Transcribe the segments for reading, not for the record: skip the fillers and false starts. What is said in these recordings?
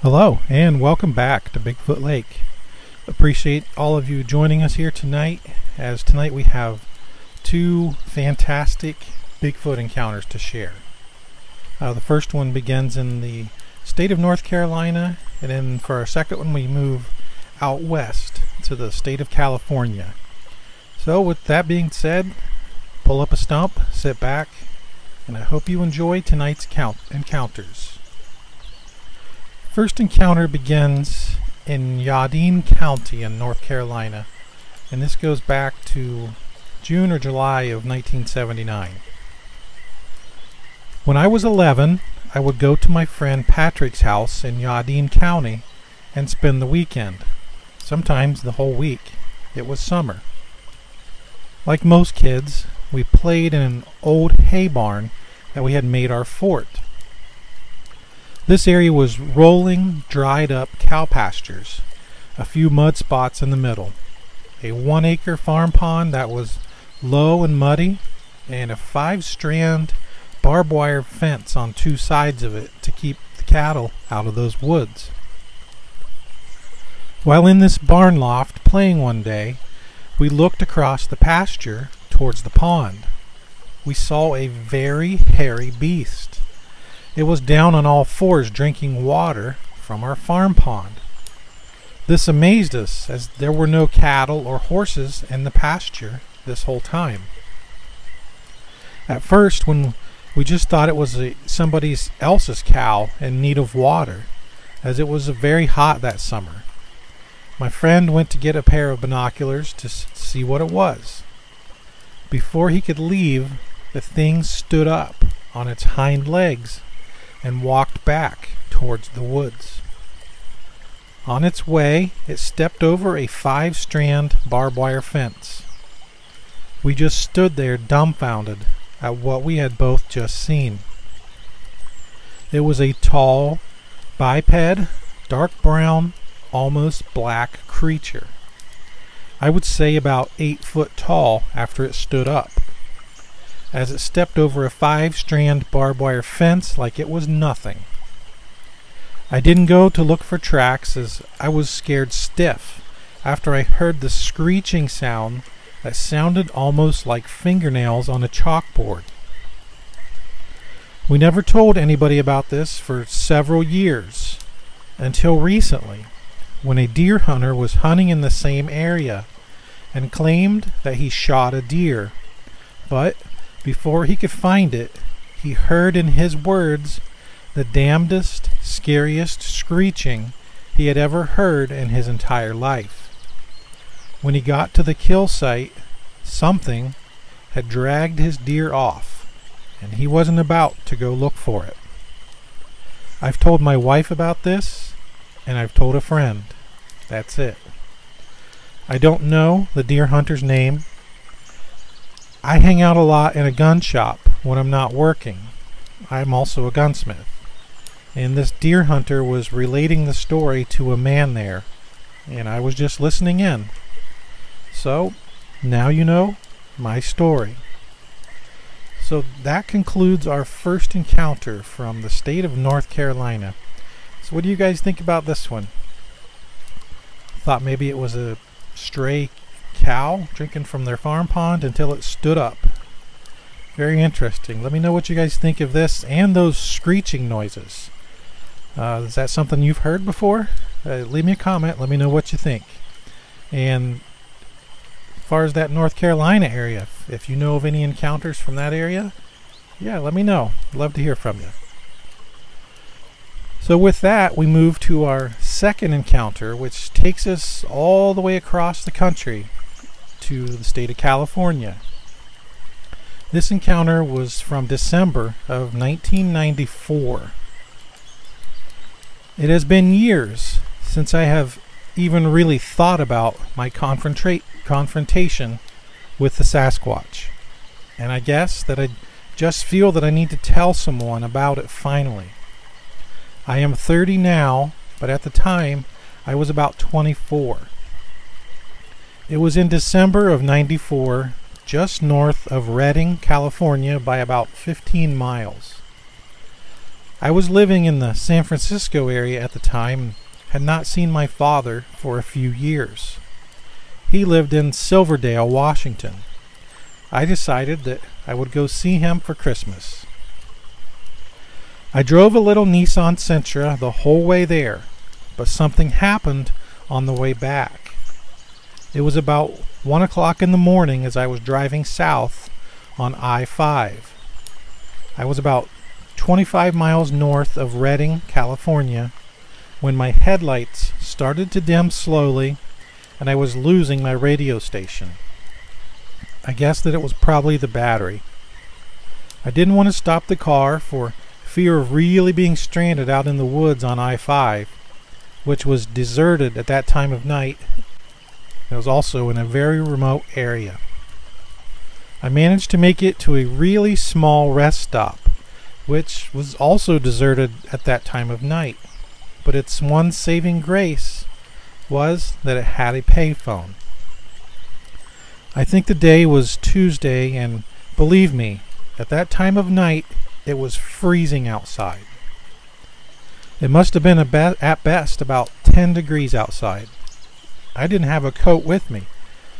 Hello and welcome back to Bigfoot Lake. Appreciate all of you joining us here tonight, as tonight we have two fantastic Bigfoot encounters to share. The first one begins in the state of North Carolina, and then for our second one we move out west to the state of California. So with that being said, pull up a stump, sit back, and I hope you enjoy tonight's encounters. First encounter begins in Yadin County in North Carolina, and this goes back to June or July of 1979. When I was 11, I would go to my friend Patrick's house in Yadin County and spend the weekend, sometimes the whole week. It was summer. Like most kids, we played in an old hay barn that we had made our fort. This area was rolling, dried up cow pastures, a few mud spots in the middle, a 1-acre farm pond that was low and muddy, and a 5-strand barbed wire fence on 2 sides of it to keep the cattle out of those woods. While in this barn loft playing one day, we looked across the pasture towards the pond. We saw a very hairy beast. It was down on all fours drinking water from our farm pond. This amazed us, as there were no cattle or horses in the pasture this whole time. At first, when we just thought it was somebody else's cow in need of water, as it was very hot that summer. My friend went to get a pair of binoculars to see what it was. Before he could leave, the thing stood up on its hind legs and walked back towards the woods. On its way, it stepped over a 5-strand barbed wire fence. We just stood there dumbfounded at what we had both just seen. It was a tall, biped, dark brown, almost black creature. I would say about 8 foot tall after it stood up, as it stepped over a 5-strand barbed wire fence like it was nothing. I didn't go to look for tracks, as I was scared stiff after I heard the screeching sound that sounded almost like fingernails on a chalkboard. We never told anybody about this for several years, until recently, when a deer hunter was hunting in the same area and claimed that he shot a deer, but before he could find it, he heard in his words the damnedest, scariest screeching he had ever heard in his entire life. When he got to the kill site, something had dragged his deer off, and he wasn't about to go look for it. I've told my wife about this, and I've told a friend. That's it. I don't know the deer hunter's name. I hang out a lot in a gun shop when I'm not working. I'm also a gunsmith. And this deer hunter was relating the story to a man there, and I was just listening in. So, now you know my story. So that concludes our first encounter from the state of North Carolina. So what do you guys think about this one? Thought maybe it was a stray cow drinking from their farm pond until it stood up. Very interesting. Let me know what you guys think of this and those screeching noises. Is that something you've heard before? Leave me a comment. Let me know what you think. And as far as that North Carolina area, if you know of any encounters from that area, yeah, let me know. Love to hear from you. So with that, we move to our second encounter, which takes us all the way across the country to the state of California. This encounter was from December of 1994. It has been years since I have even really thought about my confrontation with the Sasquatch, and I guess that I just feel that I need to tell someone about it finally. I am 30 now, but at the time I was about 24. It was in December of '94, just north of Redding, California by about 15 miles. I was living in the San Francisco area at the time and had not seen my father for a few years. He lived in Silverdale, Washington. I decided that I would go see him for Christmas. I drove a little Nissan Sentra the whole way there, but something happened on the way back. It was about 1 o'clock in the morning as I was driving south on I-5. I was about 25 miles north of Redding, California, when my headlights started to dim slowly and I was losing my radio station. I guessed that it was probably the battery. I didn't want to stop the car for fear of really being stranded out in the woods on I-5, which was deserted at that time of night. It was also in a very remote area. I managed to make it to a really small rest stop, which was also deserted at that time of night, but its one saving grace was that it had a payphone. I think the day was Tuesday, and believe me, at that time of night it was freezing outside. It must have been at best about 10 degrees outside. I didn't have a coat with me,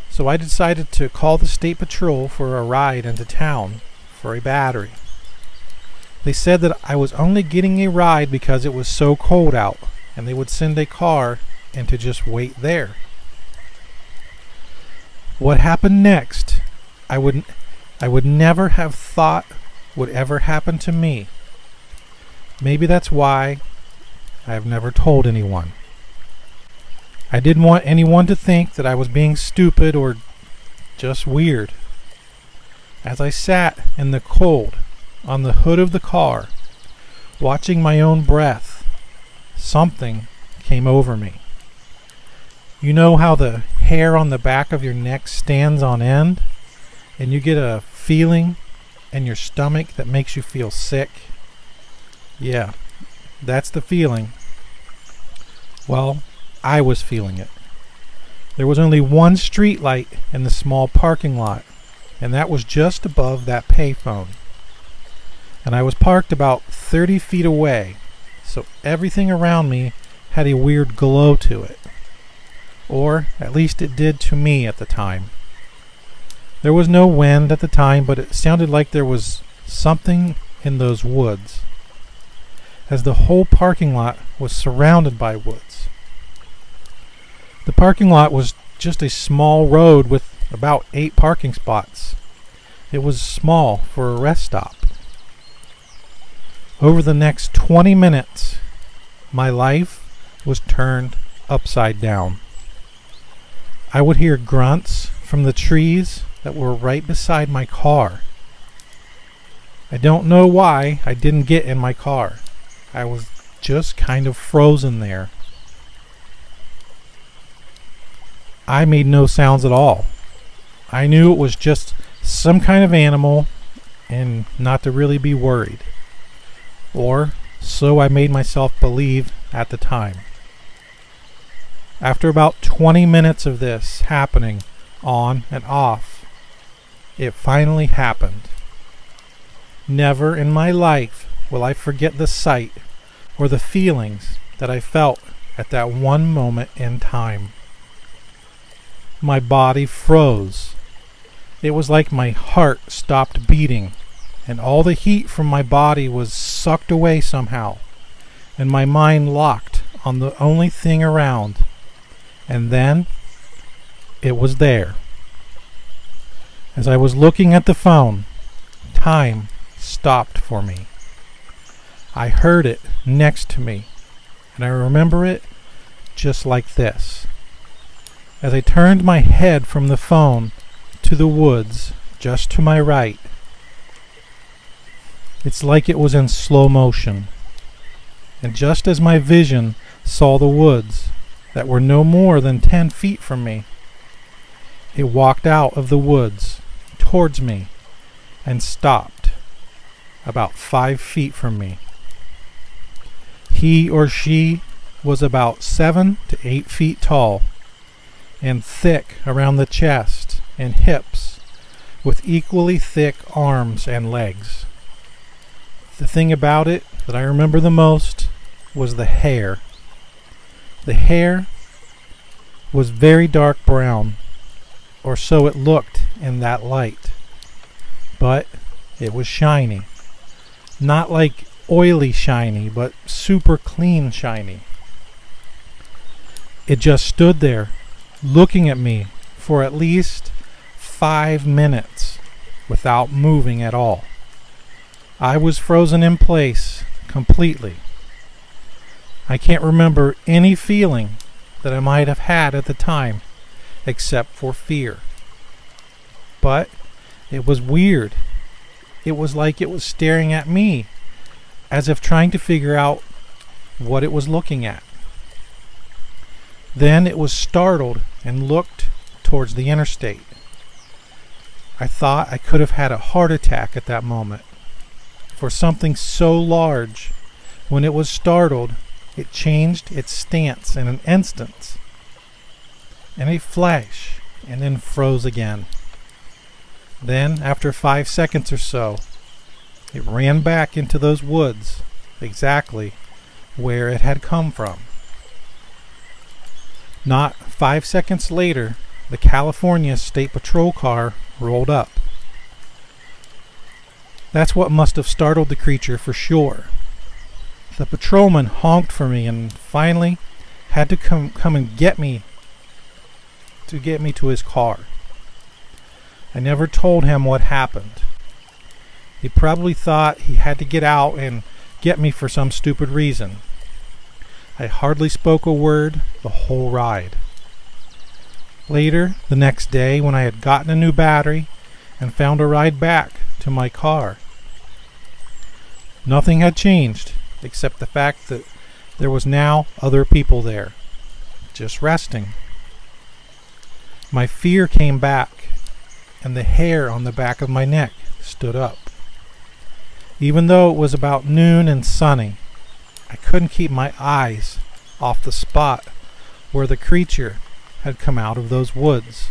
so I decided to call the State Patrol for a ride into town for a battery. They said that I was only getting a ride because it was so cold out, and they would send a car and to just wait there. What happened next, I would never have thought would ever happen to me. Maybe that's why I have never told anyone. I didn't want anyone to think that I was being stupid or just weird. As I sat in the cold on the hood of the car, watching my own breath, something came over me. You know how the hair on the back of your neck stands on end, and you get a feeling in your stomach that makes you feel sick? Yeah, that's the feeling. Well, I was feeling it. There was only one street light in the small parking lot, and that was just above that payphone. And I was parked about 30 feet away, so everything around me had a weird glow to it. Or at least it did to me at the time. There was no wind at the time, but it sounded like there was something in those woods, as the whole parking lot was surrounded by woods. The parking lot was just a small road with about 8 parking spots. It was small for a rest stop. Over the next 20 minutes, my life was turned upside down. I would hear grunts from the trees that were right beside my car. I don't know why I didn't get in my car. I was just kind of frozen there. I made no sounds at all. I knew it was just some kind of animal and not to really be worried. Or so I made myself believe at the time. After about 20 minutes of this happening on and off, it finally happened. Never in my life will I forget the sight or the feelings that I felt at that one moment in time. My body froze. It was like my heart stopped beating, and all the heat from my body was sucked away somehow, and my mind locked on the only thing around. And then it was there. As I was looking at the phone, time stopped for me. I heard it next to me, and I remember it just like this. As I turned my head from the phone to the woods just to my right, it's like it was in slow motion. And just as my vision saw the woods that were no more than 10 feet from me, it walked out of the woods towards me and stopped about 5 feet from me. He or she was about 7 to 8 feet tall and thick around the chest and hips, with equally thick arms and legs. The thing about it that I remember the most was the hair. The hair was very dark brown, or so it looked in that light. But it was shiny. Not like oily shiny, but super clean shiny. It just stood there, looking at me for at least 5 minutes without moving at all. I was frozen in place completely. I can't remember any feeling that I might have had at the time except for fear. But it was weird. It was like it was staring at me, as if trying to figure out what it was looking at. Then it was startled and looked towards the interstate. I thought I could have had a heart attack at that moment. For something so large, when it was startled, it changed its stance in an instant, in a flash, and then froze again. Then, after 5 seconds or so, it ran back into those woods, exactly where it had come from. Not 5 seconds later, the California State Patrol car rolled up. That's what must have startled the creature for sure. The patrolman honked for me and finally had to come and get me to his car. I never told him what happened. He probably thought he had to get out and get me for some stupid reason. I hardly spoke a word the whole ride. Later, the next day, when I had gotten a new battery and found a ride back to my car, nothing had changed except the fact that there was now other people there, just resting. My fear came back, and the hair on the back of my neck stood up. Even though it was about noon and sunny, I couldn't keep my eyes off the spot where the creature had come out of those woods.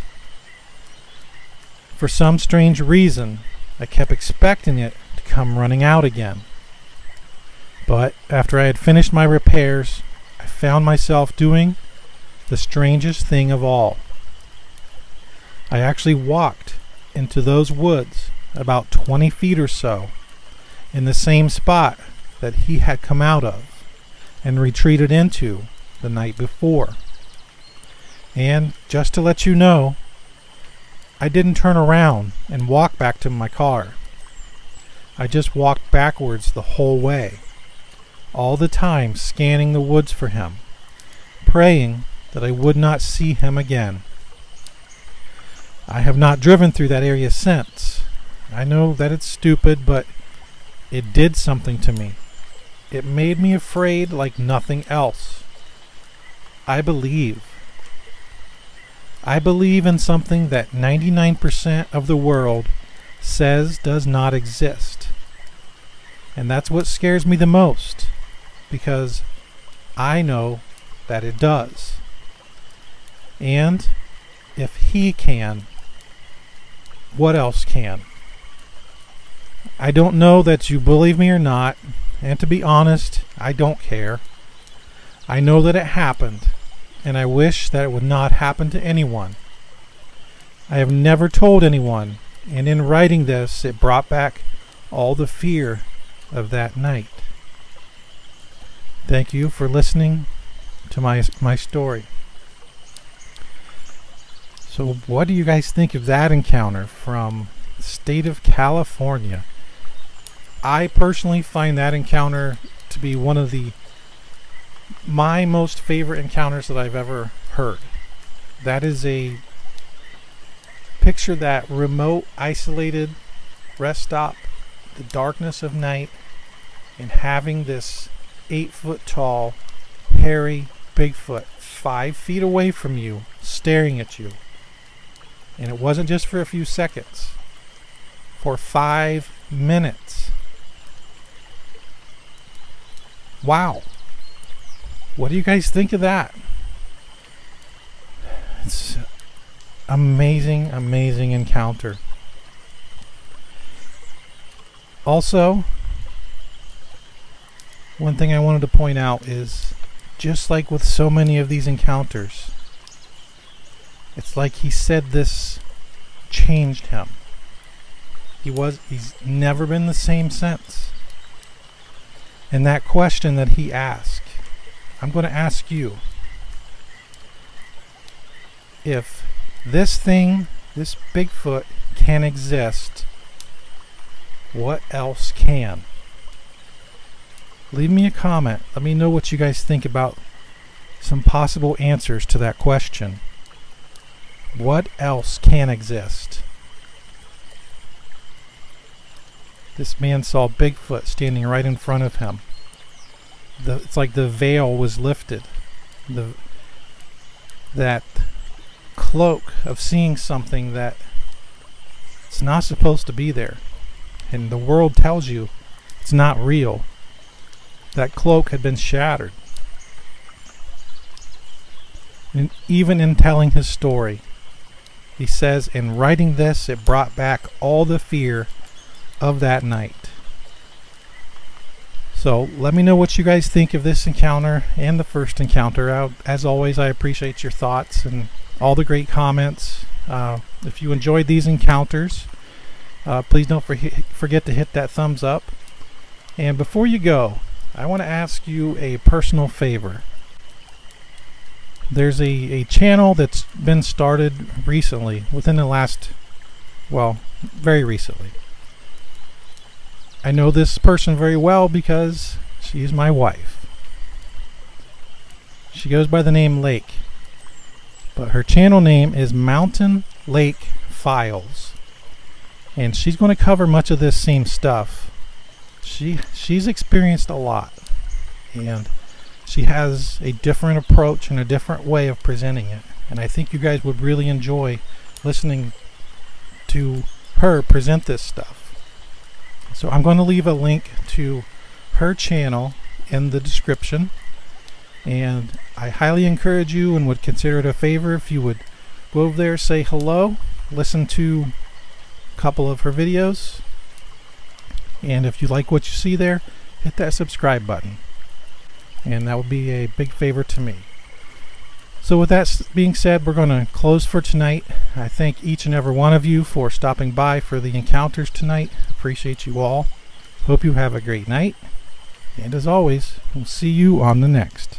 For some strange reason, I kept expecting it to come running out again. But after I had finished my repairs, I found myself doing the strangest thing of all. I actually walked into those woods about 20 feet or so, in the same spot that he had come out of and retreated into the night before. And just to let you know, I didn't turn around and walk back to my car. I just walked backwards the whole way, all the time scanning the woods for him, praying that I would not see him again. I have not driven through that area since. I know that it's stupid, but it did something to me. It made me afraid like nothing else. I believe in something that 99% of the world says does not exist. And that's what scares me the most, because I know that it does. And if he can, what else can? I don't know that you believe me or not, and to be honest, I don't care. I know that it happened, and I wish that it would not happen to anyone. I have never told anyone, and in writing this, it brought back all the fear of that night. Thank you for listening to my story. So what do you guys think of that encounter from the state of California? I personally find that encounter to be one of my most favorite encounters that I've ever heard. That is a picture, that remote, isolated rest stop, the darkness of night, and having this 8-foot tall, hairy Bigfoot 5 feet away from you, staring at you. And it wasn't just for a few seconds, for 5 minutes. Wow. What do you guys think of that? It's amazing, amazing encounter. Also, one thing I wanted to point out is, just like with so many of these encounters, it's like he said this changed him. He's never been the same since. And that question that he asked, I'm going to ask you. If this thing, this Bigfoot, can exist, what else can? Leave me a comment. Let me know what you guys think about some possible answers to that question. What else can exist? This man saw Bigfoot standing right in front of him. It's like the veil was lifted. That cloak of seeing something that it's not supposed to be there, and the world tells you it's not real. That cloak had been shattered. And even in telling his story, he says, in writing this, it brought back all the fear of that night. So let me know what you guys think of this encounter and the first encounter. As always, I appreciate your thoughts and all the great comments. If you enjoyed these encounters, please don't forget to hit that thumbs up. And before you go, I want to ask you a personal favor. There's a channel that's been started recently, within the last, well, very recently. I know this person very well because she is my wife. She goes by the name Lake, but her channel name is Mountain Lake Files, and she's going to cover much of this same stuff. She's experienced a lot, and she has a different approach and a different way of presenting it, and I think you guys would really enjoy listening to her present this stuff. So I'm going to leave a link to her channel in the description, and I highly encourage you and would consider it a favor if you would go over there, say hello, listen to a couple of her videos, and if you like what you see there, hit that subscribe button, and that would be a big favor to me. So with that being said, we're going to close for tonight. I thank each and every one of you for stopping by for the encounters tonight. Appreciate you all. Hope you have a great night. And as always, we'll see you on the next.